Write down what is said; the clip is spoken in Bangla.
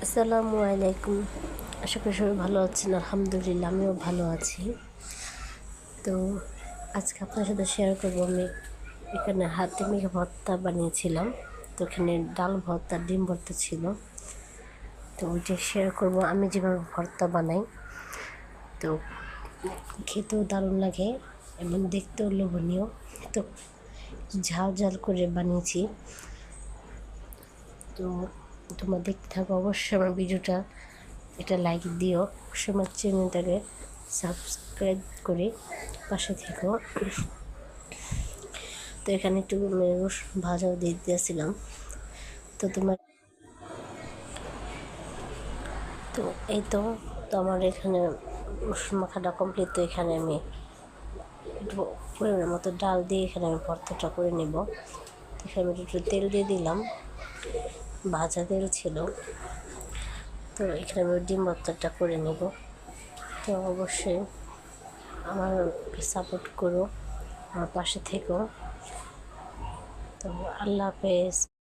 আসসালামু আলাইকুম। আশা করি সবাই ভালো আছেন। আলহামদুলিল্লাহ আমিও ভালো আছি। তো আজকে আপনার সাথে শেয়ার করবো আমি এখানে হাতে মেখে ভর্তা বানিয়েছিলাম। তো এখানে ডাল ভর্তা, ডিম ভর্তা ছিল। তো ওইটা শেয়ার করব আমি যেভাবে ভর্তা বানাই। তো খেতেও দারুণ লাগে এবং দেখতেও লোভনীয়। তো ঝাল ঝাল করে বানিয়েছি। তো তোমরা দেখতে থাকো, অবশ্যই আমার ভিডিওটা এটা লাইক দিও, অবশ্যই আমার চ্যানেলটাকে সাবস্ক্রাইব করে পাশে থেকো। তো এখানে একটু রসুন ভাজাও দিয়ে দিয়েছিলাম। তো এই তো আমার এখানে রসুন মাখাটা কমপ্লিট। তো এখানে আমি একটু পরিমাণের মতো ডাল দিয়ে এখানে আমি ভর্তাটা করে নেব। এখানে আমি একটু তেল দিয়ে দিলাম, ভাজা তেল ছিল। তো এখানে আমি ডিম ভর্তাটা করে নেব। তো অবশ্যই আমার সাপোর্ট করো, আমার পাশে থেকো। তো আল্লাহ হাফেজ।